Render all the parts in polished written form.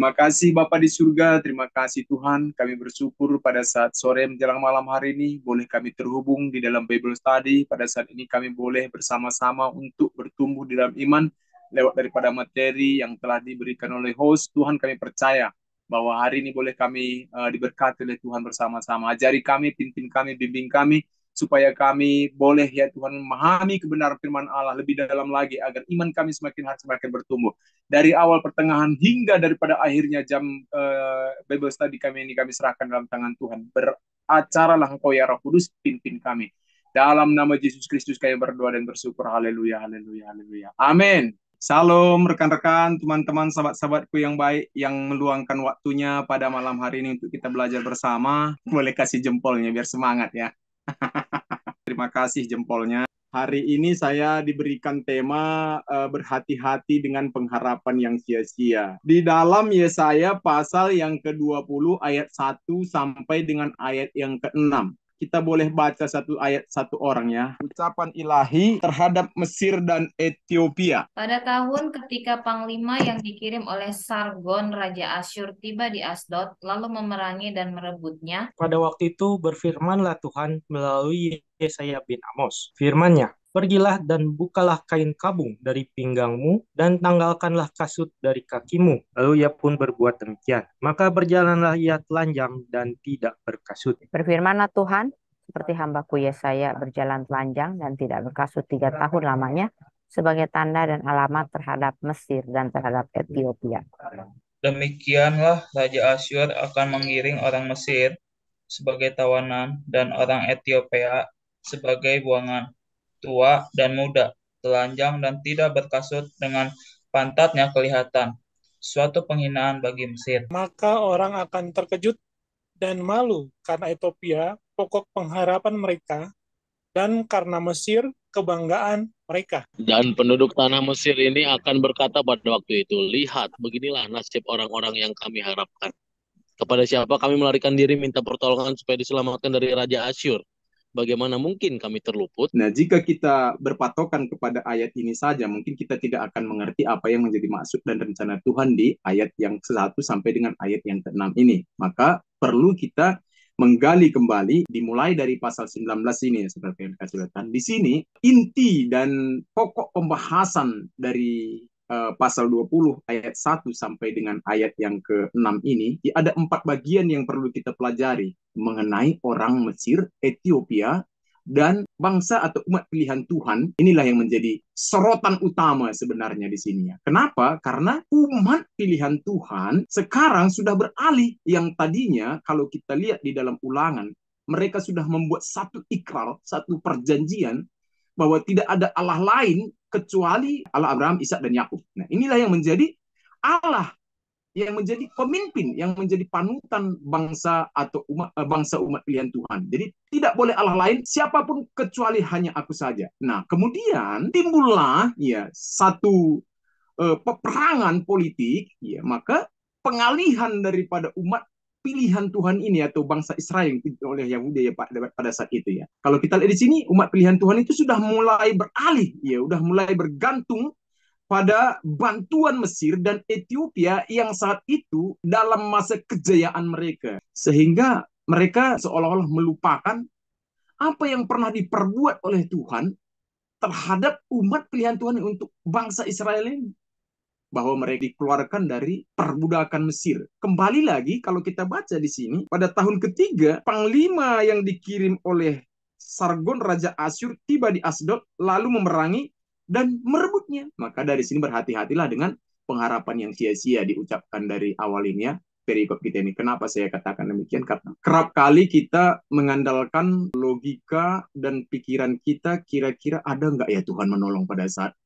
Terima kasih Bapa di surga, terima kasih Tuhan. Kami bersyukur pada saat sore menjelang malam hari ini, boleh kami terhubung di dalam Bible Study. Pada saat ini kami boleh bersama-sama untuk bertumbuh di dalam iman, lewat daripada materi yang telah diberikan oleh host. Tuhan, kami percaya bahwa hari ini boleh kami diberkati oleh Tuhan bersama-sama. Ajari kami, pimpin kami, bimbing kami, supaya kami boleh ya Tuhan memahami kebenaran firman Allah lebih dalam lagi, agar iman kami semakin hari semakin bertumbuh dari awal pertengahan hingga daripada akhirnya jam Bible study kami ini kami serahkan dalam tangan Tuhan. Beracaralah Engkau ya Roh Kudus, pimpin kami. Dalam nama Yesus Kristus kami berdoa dan bersyukur. Haleluya, haleluya, haleluya. Amin. Salam rekan-rekan, teman-teman, sahabat-sahabatku yang baik yang meluangkan waktunya pada malam hari ini untuk kita belajar bersama. Boleh kasih jempolnya biar semangat ya. Terima kasih jempolnya. Hari ini saya diberikan tema berhati-hati dengan pengharapan yang sia-sia. Di dalam Yesaya pasal yang ke-20 ayat 1 sampai dengan ayat yang ke-6. Kita boleh baca satu ayat satu orang ya. Ucapan ilahi terhadap Mesir dan Ethiopia. Pada tahun ketika panglima yang dikirim oleh Sargon, Raja Asyur, tiba di Asdod, lalu memerangi dan merebutnya. Pada waktu itu berfirmanlah Tuhan melalui Yesaya bin Amos. Firman-Nya, pergilah dan bukalah kain kabung dari pinggangmu dan tanggalkanlah kasut dari kakimu. Lalu ia pun berbuat demikian. Maka berjalanlah ia telanjang dan tidak berkasut. Berfirmanlah Tuhan, seperti hambaku Yesaya berjalan telanjang dan tidak berkasut 3 tahun lamanya, sebagai tanda dan alamat terhadap Mesir dan terhadap Ethiopia. Demikianlah Raja Asyur akan mengiring orang Mesir sebagai tawanan dan orang Ethiopia sebagai buangan, tua dan muda, telanjang dan tidak berkasut dengan pantatnya kelihatan, suatu penghinaan bagi Mesir. Maka orang akan terkejut dan malu karena Ethiopia, pokok pengharapan mereka, dan karena Mesir, kebanggaan mereka. Dan penduduk tanah Mesir ini akan berkata pada waktu itu, lihat, beginilah nasib orang-orang yang kami harapkan. Kepada siapa kami melarikan diri minta pertolongan supaya diselamatkan dari Raja Asyur? Bagaimana mungkin kami terluput? Nah, jika kita berpatokan kepada ayat ini saja, mungkin kita tidak akan mengerti apa yang menjadi maksud dan rencana Tuhan di ayat yang ke-1 sampai dengan ayat yang ke-6 ini. Maka perlu kita menggali kembali, dimulai dari pasal 19 ini, ya, seperti yang dikasih lihat. Di sini, inti dan pokok pembahasan dari pasal 20 ayat 1 sampai dengan ayat yang ke-6 ini, ada 4 bagian yang perlu kita pelajari mengenai orang Mesir, Ethiopia, dan bangsa atau umat pilihan Tuhan. Inilah yang menjadi sorotan utama sebenarnya di sini ya. Kenapa? Karena umat pilihan Tuhan sekarang sudah beralih, yang tadinya kalau kita lihat di dalam Ulangan, mereka sudah membuat satu ikrar, satu perjanjian bahwa tidak ada Allah lain kecuali Allah Abraham, Ishak dan Yakub. Nah, inilah yang menjadi Allah, yang menjadi pemimpin, yang menjadi panutan bangsa atau umat pilihan Tuhan. Jadi tidak boleh Allah lain, siapapun kecuali hanya aku saja. Nah, kemudian timbullah ya satu peperangan politik, ya, maka pengalihan daripada umat pilihan Tuhan ini atau bangsa Israel oleh Yahudi ya Pak pada saat itu ya. Kalau kita lihat di sini umat pilihan Tuhan itu sudah mulai beralih ya, sudah mulai bergantung pada bantuan Mesir dan Ethiopia yang saat itu dalam masa kejayaan mereka. Sehingga mereka seolah-olah melupakan apa yang pernah diperbuat oleh Tuhan terhadap umat pilihan Tuhan untuk bangsa Israel ini. Bahwa mereka dikeluarkan dari perbudakan Mesir. Kembali lagi kalau kita baca di sini, pada tahun ketiga, panglima yang dikirim oleh Sargon Raja Asyur tiba di Asdod, lalu memerangi dan merebutnya. Maka dari sini berhati-hatilah dengan pengharapan yang sia-sia diucapkan dari awal ini ya, perikop kita ini. Kenapa saya katakan demikian? Karena kerap kali kita mengandalkan logika dan pikiran kita, kira-kira ada nggak ya Tuhan menolong pada saat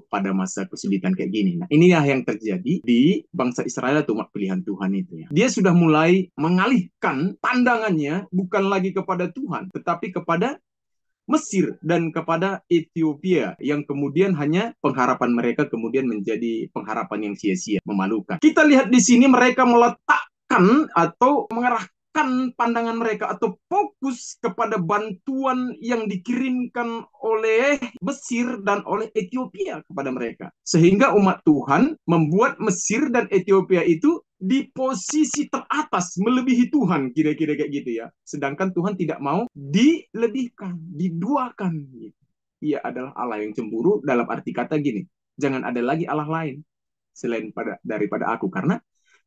pada masa kesulitan kayak gini. Nah, inilah yang terjadi di bangsa Israel atau umat pilihan Tuhan itu ya. Dia sudah mulai mengalihkan pandangannya bukan lagi kepada Tuhan, tetapi kepada Mesir dan kepada Ethiopia, yang kemudian hanya pengharapan mereka kemudian menjadi pengharapan yang sia-sia, memalukan. Kita lihat di sini mereka meletakkan atau mengarahkan pandangan mereka atau fokus kepada bantuan yang dikirimkan oleh Mesir dan oleh Ethiopia kepada mereka. Sehingga umat Tuhan membuat Mesir dan Ethiopia itu di posisi teratas melebihi Tuhan, kira-kira kayak gitu ya. Sedangkan Tuhan tidak mau dilebihkan, diduakan gitu. Ia adalah Allah yang cemburu, dalam arti kata gini, jangan ada lagi Allah lain selain daripada aku, karena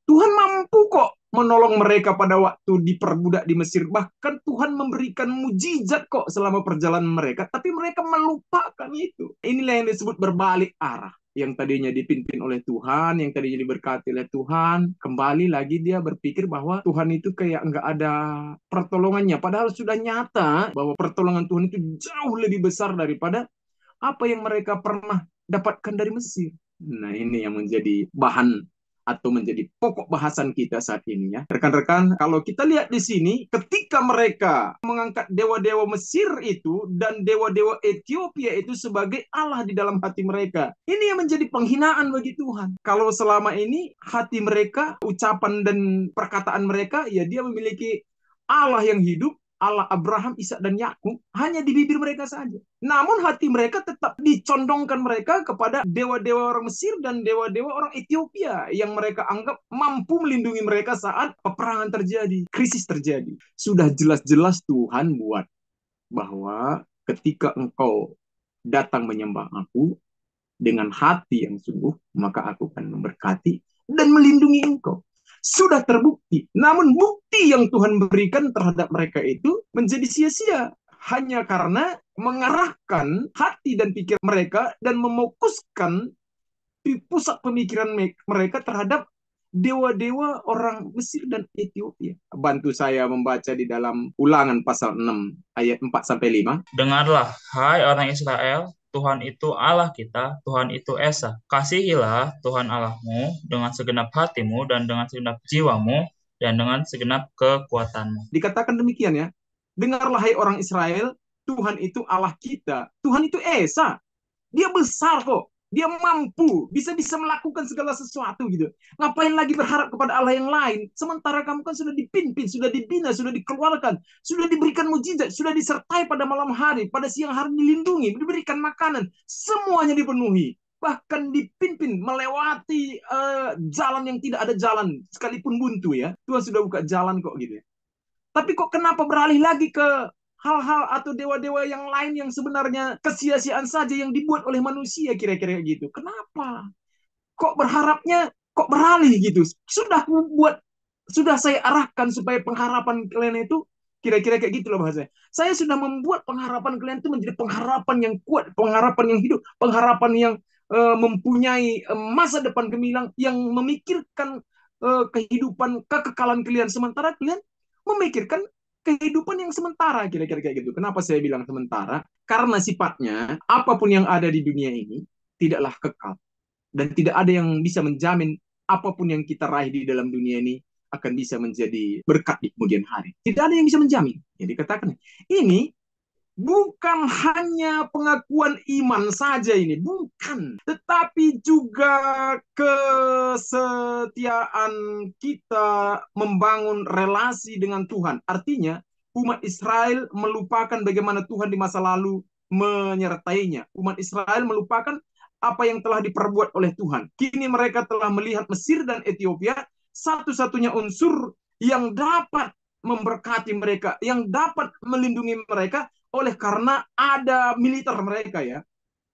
Tuhan mampu kok menolong mereka pada waktu diperbudak di Mesir. Bahkan Tuhan memberikan mujizat kok selama perjalanan mereka, tapi mereka melupakan itu. Inilah yang disebut berbalik arah. Yang tadinya dipimpin oleh Tuhan, yang tadinya diberkati oleh Tuhan, kembali lagi dia berpikir bahwa Tuhan itu kayak nggak ada pertolongannya. Padahal sudah nyata bahwa pertolongan Tuhan itu jauh lebih besar daripada apa yang mereka pernah dapatkan dari Mesir. Nah, ini yang menjadi bahan atau menjadi pokok bahasan kita saat ini ya. Rekan-rekan, kalau kita lihat di sini, ketika mereka mengangkat dewa-dewa Mesir itu dan dewa-dewa Ethiopia itu sebagai Allah di dalam hati mereka, ini yang menjadi penghinaan bagi Tuhan. Kalau selama ini hati mereka, ucapan dan perkataan mereka, ya dia memiliki Allah yang hidup, Allah Abraham, Ishak dan Yakub hanya di bibir mereka saja. Namun hati mereka tetap dicondongkan mereka kepada dewa-dewa orang Mesir dan dewa-dewa orang Ethiopia yang mereka anggap mampu melindungi mereka saat peperangan terjadi, krisis terjadi. Sudah jelas-jelas Tuhan buat bahwa ketika engkau datang menyembah aku dengan hati yang sungguh, maka aku akan memberkati dan melindungi engkau. Sudah terbukti. Namun bukti yang Tuhan berikan terhadap mereka itu menjadi sia-sia. Hanya karena mengarahkan hati dan pikir mereka dan memokuskan di pusat pemikiran mereka terhadap dewa-dewa orang Mesir dan Ethiopia. Bantu saya membaca di dalam Ulangan pasal 6 ayat 4-5. Dengarlah, hai orang Israel, Tuhan itu Allah kita, Tuhan itu Esa. Kasihilah Tuhan Allahmu dengan segenap hatimu dan dengan segenap jiwamu dan dengan segenap kekuatanmu. Dikatakan demikian ya. Dengarlah hai orang Israel, Tuhan itu Allah kita. Tuhan itu Esa. Dia besar kok. Dia mampu, bisa melakukan segala sesuatu gitu. Ngapain lagi berharap kepada Allah yang lain? Sementara kamu kan sudah dipimpin, sudah dibina, sudah dikeluarkan, sudah diberikan mujizat, sudah disertai pada malam hari, pada siang hari dilindungi, diberikan makanan, semuanya dipenuhi. Bahkan dipimpin melewati jalan yang tidak ada jalan, sekalipun buntu ya. Tuhan sudah buka jalan kok gitu ya. Tapi kok kenapa beralih lagi ke hal-hal atau dewa-dewa yang lain yang sebenarnya kesia-siaan saja yang dibuat oleh manusia, kira-kira gitu. Kenapa? Kok berharapnya kok beralih gitu? Sudah saya arahkan supaya pengharapan kalian itu kira-kira kayak gitu loh bahasanya. Saya sudah membuat pengharapan kalian itu menjadi pengharapan yang kuat, pengharapan yang hidup, pengharapan yang mempunyai masa depan gemilang, yang memikirkan kehidupan kekekalan kalian, sementara kalian memikirkan kehidupan yang sementara, kira-kira kayak gitu. Kenapa saya bilang sementara? Karena sifatnya apapun yang ada di dunia ini tidaklah kekal. Dan tidak ada yang bisa menjamin apapun yang kita raih di dalam dunia ini akan bisa menjadi berkat di kemudian hari. Tidak ada yang bisa menjamin. Jadi katakan, ini bukan hanya pengakuan iman saja ini, bukan. Tetapi juga kesetiaan kita membangun relasi dengan Tuhan. Artinya, umat Israel melupakan bagaimana Tuhan di masa lalu menyertainya. Umat Israel melupakan apa yang telah diperbuat oleh Tuhan. Kini mereka telah melihat Mesir dan Ethiopia satu-satunya unsur yang dapat memberkati mereka, yang dapat melindungi mereka, oleh karena ada militer mereka ya,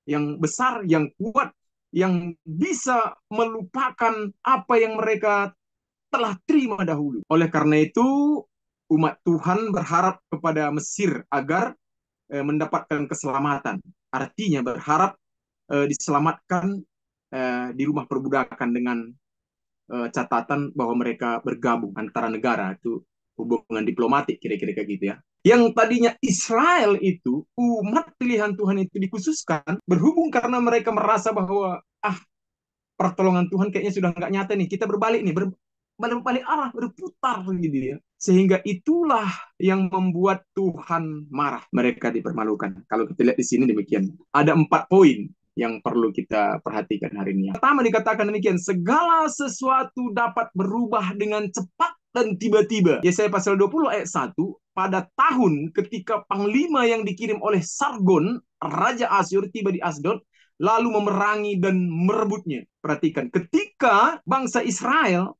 yang besar, yang kuat, yang bisa melupakan apa yang mereka telah terima dahulu. Oleh karena itu, umat Tuhan berharap kepada Mesir agar mendapatkan keselamatan. Artinya berharap diselamatkan di rumah perbudakan dengan catatan bahwa mereka bergabung antara negara, itu hubungan diplomatik kira-kira kayak gitu ya. Yang tadinya Israel itu, umat pilihan Tuhan itu dikhususkan, berhubung karena mereka merasa bahwa pertolongan Tuhan kayaknya sudah nggak nyata nih, kita berbalik nih, berbalik arah, berputar gitu ya. Sehingga itulah yang membuat Tuhan marah. Mereka dipermalukan. Kalau kita lihat di sini demikian. Ada 4 poin yang perlu kita perhatikan hari ini. Pertama dikatakan demikian, segala sesuatu dapat berubah dengan cepat dan tiba-tiba. Yesaya pasal 20 ayat 1, pada tahun ketika panglima yang dikirim oleh Sargon, Raja Asyur, tiba di Asdod, lalu memerangi dan merebutnya. Perhatikan, ketika bangsa Israel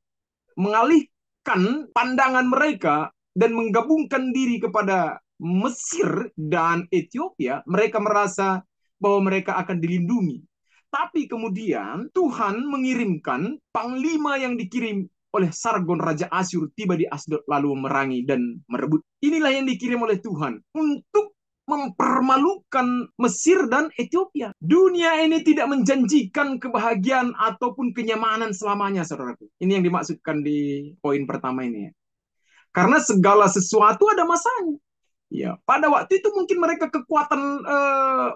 mengalihkan pandangan mereka dan menggabungkan diri kepada Mesir dan Ethiopia, mereka merasa bahwa mereka akan dilindungi. Tapi kemudian Tuhan mengirimkan panglima yang dikirim oleh Sargon Raja Asyur tiba di Asdod lalu memerangi dan merebut. Inilah yang dikirim oleh Tuhan untuk mempermalukan Mesir dan Ethiopia. Dunia ini tidak menjanjikan kebahagiaan ataupun kenyamanan selamanya, saudaraku. Ini yang dimaksudkan di poin pertama ini ya. Karena segala sesuatu ada masanya. Ya, pada waktu itu mungkin mereka kekuatan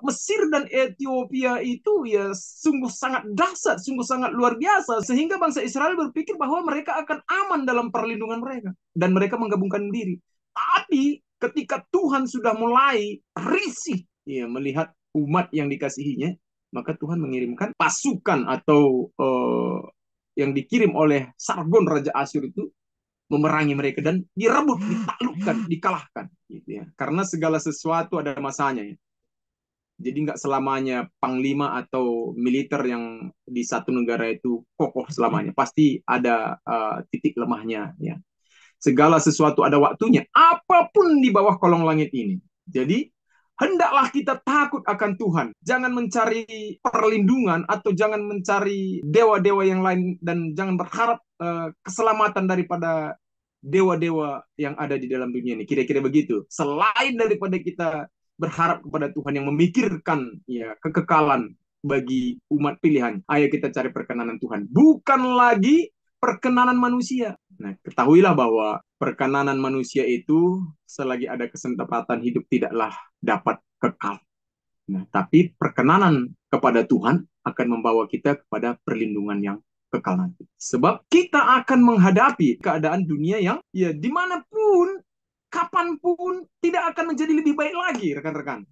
Mesir dan Ethiopia itu ya sungguh sangat dahsyat, sungguh sangat luar biasa sehingga bangsa Israel berpikir bahwa mereka akan aman dalam perlindungan mereka dan mereka menggabungkan diri. Tapi ketika Tuhan sudah mulai risih ya melihat umat yang dikasihinya, maka Tuhan mengirimkan pasukan atau yang dikirim oleh Sargon Raja Asyur itu memerangi mereka dan direbut, ditaklukkan, dikalahkan gitu ya. Karena segala sesuatu ada masanya ya. Jadi nggak selamanya panglima atau militer yang di satu negara itu kokoh selamanya. Pasti ada titik lemahnya ya. Segala sesuatu ada waktunya, apapun di bawah kolong langit ini. Jadi hendaklah kita takut akan Tuhan. Jangan mencari perlindungan atau jangan mencari dewa-dewa yang lain dan jangan berharap keselamatan daripada dewa-dewa yang ada di dalam dunia ini. Kira-kira begitu. Selain daripada kita berharap kepada Tuhan yang memikirkan ya kekekalan bagi umat pilihan, ayo kita cari perkenanan Tuhan. Bukan lagi perkenanan manusia. Nah, ketahuilah bahwa perkenanan manusia itu selagi ada kesempatan hidup tidaklah dapat kekal. Nah, tapi perkenanan kepada Tuhan akan membawa kita kepada perlindungan yang kekal nanti. Sebab kita akan menghadapi keadaan dunia yang ya dimanapun, kapanpun tidak akan menjadi lebih baik lagi, rekan-rekan.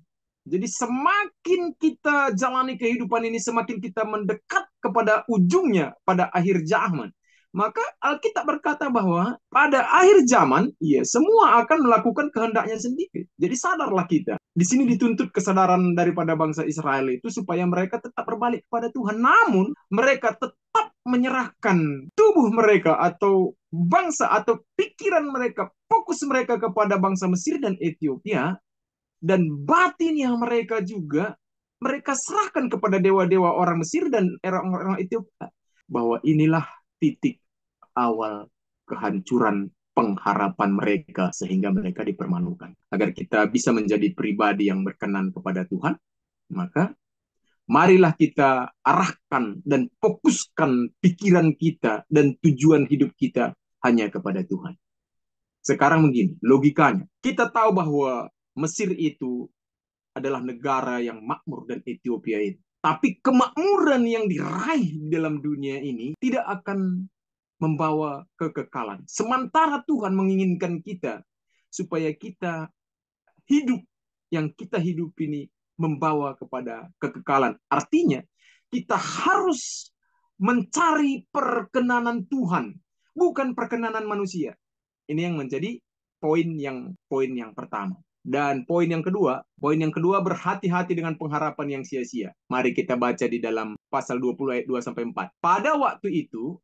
Jadi semakin kita jalani kehidupan ini, semakin kita mendekat kepada ujungnya, pada akhir zaman. Maka Alkitab berkata bahwa pada akhir zaman, ya semua akan melakukan kehendaknya sendiri. Jadi sadarlah kita. Di sini dituntut kesadaran daripada bangsa Israel itu supaya mereka tetap berbalik kepada Tuhan. Namun mereka tetap menyerahkan tubuh mereka atau bangsa atau pikiran mereka, fokus mereka kepada bangsa Mesir dan Ethiopia. Dan batin yang mereka juga, mereka serahkan kepada dewa-dewa orang Mesir dan orang-orang Ethiopia. Bahwa inilah titik awal kehancuran pengharapan mereka sehingga mereka dipermalukan. Agar kita bisa menjadi pribadi yang berkenan kepada Tuhan, maka marilah kita arahkan dan fokuskan pikiran kita dan tujuan hidup kita hanya kepada Tuhan. Sekarang begini, logikanya. Kita tahu bahwa Mesir itu adalah negara yang makmur dan Ethiopia itu. Tapi kemakmuran yang diraih dalam dunia ini tidak akan membawa kekekalan. Sementara Tuhan menginginkan kita supaya kita hidup yang kita hidup ini membawa kepada kekekalan. Artinya kita harus mencari perkenanan Tuhan, bukan perkenanan manusia. Ini yang menjadi poin yang pertama. Dan poin yang kedua berhati-hati dengan pengharapan yang sia-sia. Mari kita baca di dalam pasal 20 ayat 2 sampai 4. Pada waktu itu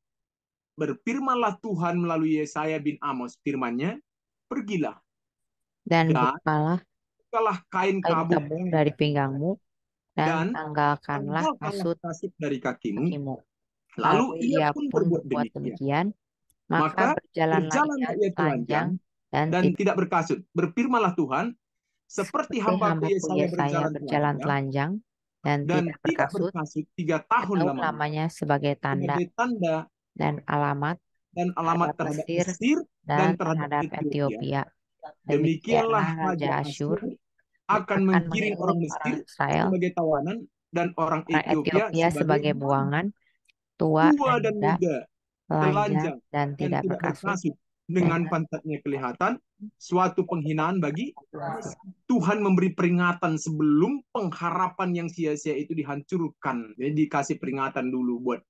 berfirmanlah Tuhan melalui Yesaya bin Amos, firman-Nya, pergilah Dan dan bukalah kain kain kabung kabung dari pinggangmu dan dan tanggalkanlah tanggalkanlah kasut kasut dari kakimu. kakimu. Lalu Lalu ia ia pun pun berbuat berbuat demikian. demikian, maka berjalanlah Berjalanlah ia ia telanjang telanjang dan dan tidak berkasut. Berfirmanlah Tuhan, seperti seperti hambaku hambaku Yesaya Yesaya berjalan telanjang dan dan tidak tidak berkasut berkasut 3 tahun tahun lamanya lamanya sebagai tanda sebagai tanda dan alamat dan alamat terhadap terhadap Mesir Mesir dan dan terhadap terhadap Ethiopia. Ethiopia. Demikianlah Demikianlah Raja Raja Asyur Asyur akan mengiring orang mengiring Mesir orang Israel, sebagai tawanan dan orang orang Ethiopia Ethiopia sebagai buangan, tua tua dan dan muda, muda, telanjang telanjang dan dan tidak tidak berkasut, berkasut. Dengan dengan pantatnya kelihatan suatu penghinaan bagi Tuhan memberi peringatan sebelum pengharapan yang sia-sia itu dihancurkan. Jadi dikasih peringatan dulu buat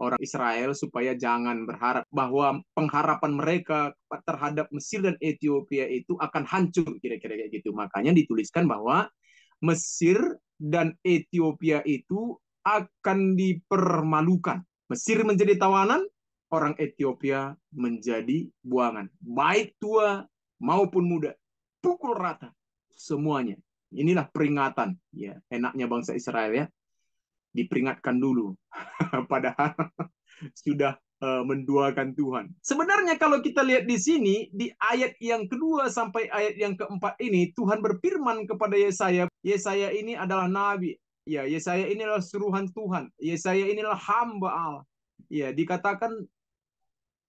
orang Israel supaya jangan berharap bahwa pengharapan mereka terhadap Mesir dan Ethiopia itu akan hancur, kira-kira kayak gitu. Makanya dituliskan bahwa Mesir dan Ethiopia itu akan dipermalukan. Mesir menjadi tawanan, orang Ethiopia menjadi buangan. Baik tua maupun muda. Pukul rata. Semuanya. Inilah peringatan. Ya, enaknya bangsa Israel ya. Diperingatkan dulu. Padahal sudah menduakan Tuhan. Sebenarnya kalau kita lihat di sini, di ayat yang kedua sampai ayat yang keempat ini, Tuhan berfirman kepada Yesaya. Yesaya ini adalah nabi. Ya, Yesaya ini adalah suruhan Tuhan. Yesaya inilah hamba Allah. Ya, dikatakan,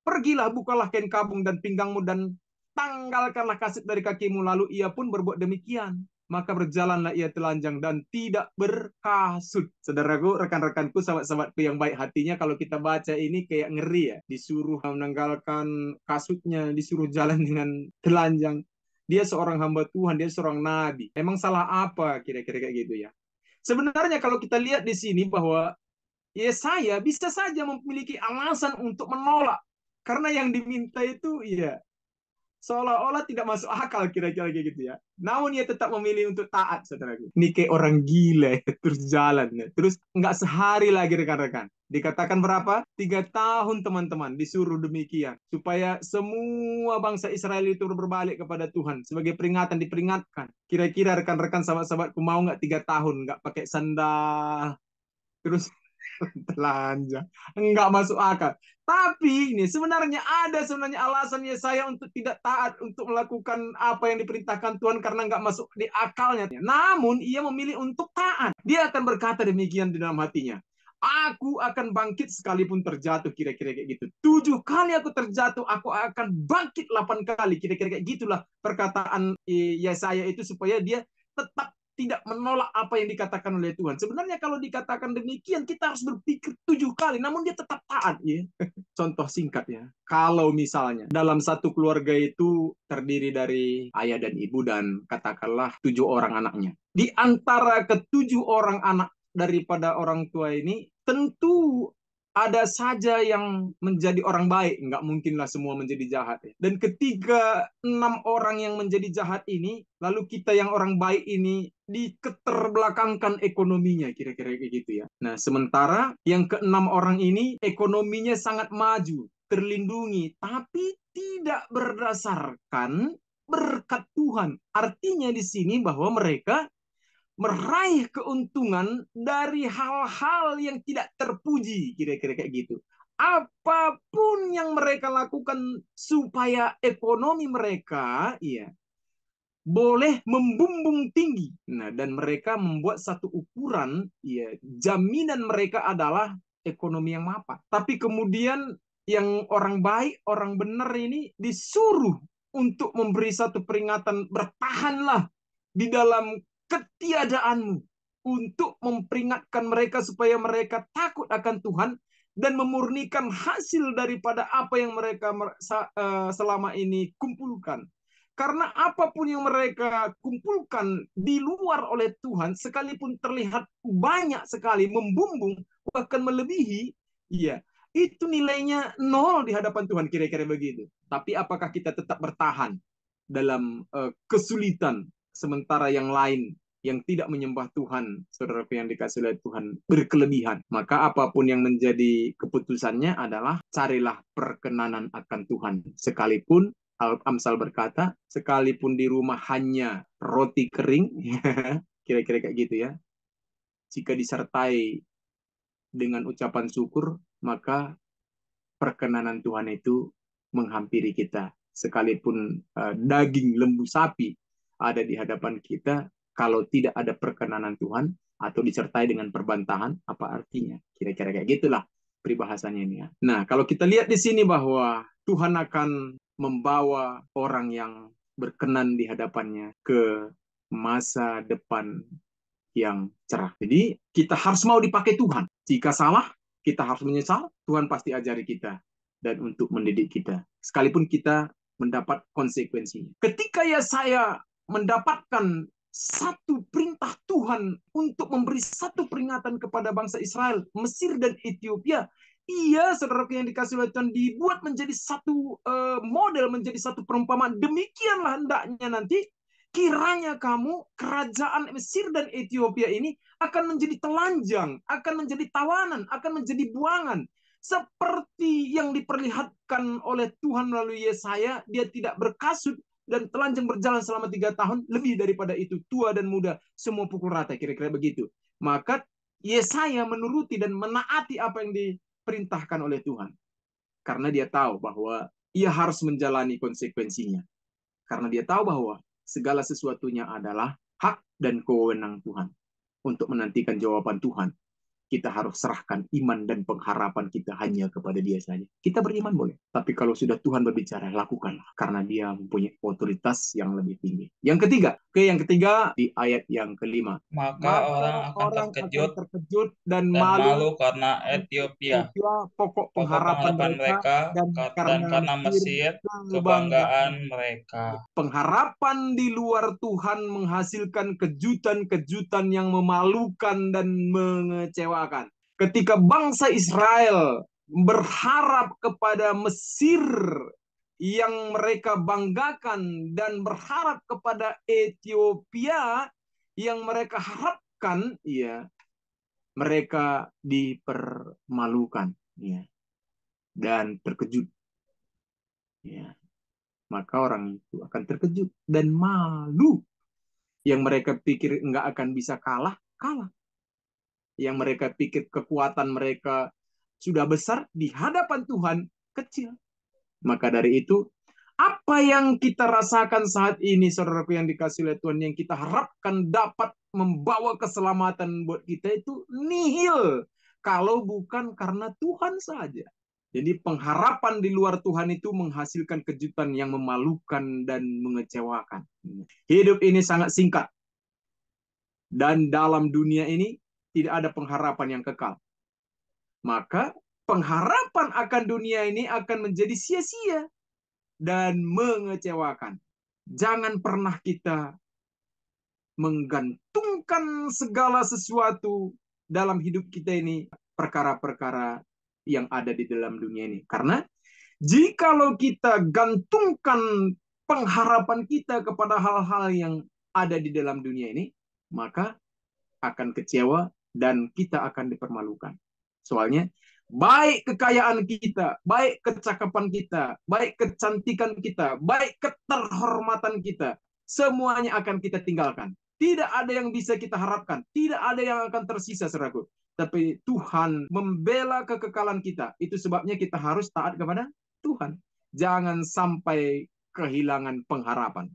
pergilah, bukalah kain kabung dan pinggangmu dan tanggalkanlah kasut dari kakimu. Lalu ia pun berbuat demikian. Maka berjalanlah ia telanjang dan tidak berkasut. Saudaraku, rekan-rekanku, sahabat-sahabatku yang baik hatinya, kalau kita baca ini kayak ngeri ya. Disuruh menanggalkan kasutnya, disuruh jalan dengan telanjang. Dia seorang hamba Tuhan, dia seorang nabi. Emang salah apa kira-kira kayak gitu ya? Sebenarnya kalau kita lihat di sini bahwa Yesaya bisa saja memiliki alasan untuk menolak. Karena yang diminta itu ya seolah-olah tidak masuk akal kira-kira kayak gitu ya. Namun ia tetap memilih untuk taat, saudaraku. Ini kayak orang gila ya, terus jalan ya. Terus nggak sehari lagi rekan-rekan. Dikatakan berapa? 3 tahun teman-teman disuruh demikian. Supaya semua bangsa Israel itu berbalik kepada Tuhan. Sebagai peringatan, diperingatkan. Kira-kira rekan-rekan sahabat-sahabatku mau nggak 3 tahun nggak pakai sandal. Terus telanjang, enggak masuk akal. Tapi ini sebenarnya ada alasan Yesaya untuk tidak taat, untuk melakukan apa yang diperintahkan Tuhan karena enggak masuk di akalnya. Namun ia memilih untuk taat. Dia akan berkata demikian di dalam hatinya. Aku akan bangkit sekalipun terjatuh, kira-kira kayak gitu. 7 kali aku terjatuh, aku akan bangkit 8 kali, kira-kira kayak gitulah perkataan Yesaya itu supaya dia tetap tidak menolak apa yang dikatakan oleh Tuhan. Sebenarnya kalau dikatakan demikian, kita harus berpikir 7 kali, namun dia tetap taat. Ya. Contoh singkat ya, kalau misalnya dalam satu keluarga itu terdiri dari ayah dan ibu dan katakanlah 7 orang anaknya. Di antara ke-7 orang anak daripada orang tua ini, tentu ada saja yang menjadi orang baik, nggak mungkinlah semua menjadi jahat. Dan ketika 6 orang yang menjadi jahat ini, lalu kita yang orang baik ini diketerbelakangkan ekonominya, kira-kira kayak gitu ya. Nah, sementara yang ke-6 orang ini ekonominya sangat maju, terlindungi, tapi tidak berdasarkan berkat Tuhan. Artinya di sini bahwa mereka meraih keuntungan dari hal-hal yang tidak terpuji, kira-kira kayak gitu. Apapun yang mereka lakukan supaya ekonomi mereka ya boleh membumbung tinggi. Nah, dan mereka membuat satu ukuran, ya, jaminan mereka adalah ekonomi yang mapan. Tapi kemudian yang orang baik, orang benar ini disuruh untuk memberi satu peringatan, bertahanlah di dalam ketiadaanmu, untuk memperingatkan mereka supaya mereka takut akan Tuhan dan memurnikan hasil daripada apa yang mereka selama ini kumpulkan. Karena apapun yang mereka kumpulkan di luar oleh Tuhan, sekalipun terlihat banyak sekali, membumbung, bahkan melebihi, ya, itu nilainya 0 di hadapan Tuhan, kira-kira begitu. Tapi apakah kita tetap bertahan dalam kesulitan, sementara yang lain yang tidak menyembah Tuhan, saudara yang dikasih oleh Tuhan, berkelebihan? Maka apapun yang menjadi keputusannya adalah carilah perkenanan akan Tuhan. Sekalipun Amsal berkata, sekalipun di rumah hanya roti kering, kira-kira kayak gitu ya, jika disertai dengan ucapan syukur, maka perkenanan Tuhan itu menghampiri kita. Sekalipun daging lembu sapi ada di hadapan kita, kalau tidak ada perkenanan Tuhan atau disertai dengan perbantahan, apa artinya? Kira-kira kayak gitulah peribahasanya ini ya. Nah, kalau kita lihat di sini bahwa Tuhan akan membawa orang yang berkenan di hadapannya ke masa depan yang cerah. Jadi kita harus mau dipakai Tuhan. Jika salah, kita harus menyesal. Tuhan pasti ajari kita dan untuk mendidik kita. Sekalipun kita mendapat konsekuensinya. Ketika Yesaya mendapatkan satu perintah Tuhan untuk memberi satu peringatan kepada bangsa Israel, Mesir dan Ethiopia, ia, saudara yang dikasih oleh Tuhan, dibuat menjadi satu model, menjadi satu perumpamaan. Demikianlah hendaknya nanti kiranya kamu, kerajaan Mesir dan Ethiopia ini akan menjadi telanjang, akan menjadi tawanan, akan menjadi buangan. Seperti yang diperlihatkan oleh Tuhan melalui Yesaya, dia tidak berkasut dan telanjang berjalan selama 3 tahun. Lebih daripada itu, tua dan muda semua pukul rata, kira-kira begitu. Maka Yesaya menuruti dan menaati apa yang diperintahkan oleh Tuhan. Karena dia tahu bahwa ia harus menjalani konsekuensinya. Karena dia tahu bahwa segala sesuatunya adalah hak dan kewenangan Tuhan. Untuk menantikan jawaban Tuhan, kita harus serahkan iman dan pengharapan kita hanya kepada dia saja. Kita beriman boleh, tapi kalau sudah Tuhan berbicara, lakukanlah. Karena dia mempunyai otoritas yang lebih tinggi. Yang ketiga di ayat yang kelima. Maka orang akan terkejut dan malu malu karena Ethiopia, pokok pokok pengharapan pengharapan mereka, dan karena Mesir, kebanggaan mereka. Pengharapan di luar Tuhan menghasilkan kejutan-kejutan yang memalukan dan mengecewakan. Ketika bangsa Israel berharap kepada Mesir yang mereka banggakan dan berharap kepada Ethiopia yang mereka harapkan, ya, mereka dipermalukan, ya, dan terkejut, ya. Maka orang itu akan terkejut dan malu. Yang mereka pikir nggak akan bisa kalah. Yang mereka pikir kekuatan mereka sudah besar, di hadapan Tuhan kecil. Maka dari itu, apa yang kita rasakan saat ini, saudaraku yang dikasih oleh Tuhan, yang kita harapkan dapat membawa keselamatan buat kita, itu nihil kalau bukan karena Tuhan saja. Jadi pengharapan di luar Tuhan itu menghasilkan kejutan yang memalukan dan mengecewakan. Hidup ini sangat singkat. Dan dalam dunia ini tidak ada pengharapan yang kekal. Maka pengharapan akan dunia ini akan menjadi sia-sia dan mengecewakan. Jangan pernah kita menggantungkan segala sesuatu dalam hidup kita ini perkara-perkara yang ada di dalam dunia ini. Karena jikalau kita gantungkan pengharapan kita kepada hal-hal yang ada di dalam dunia ini, maka akan kecewa dan kita akan dipermalukan. Soalnya baik kekayaan kita, baik kecakapan kita, baik kecantikan kita, baik keterhormatan kita, semuanya akan kita tinggalkan. Tidak ada yang bisa kita harapkan. Tidak ada yang akan tersisa, saudaraku. Tapi Tuhan membela kekekalan kita. Itu sebabnya kita harus taat kepada Tuhan. Jangan sampai kehilangan pengharapan.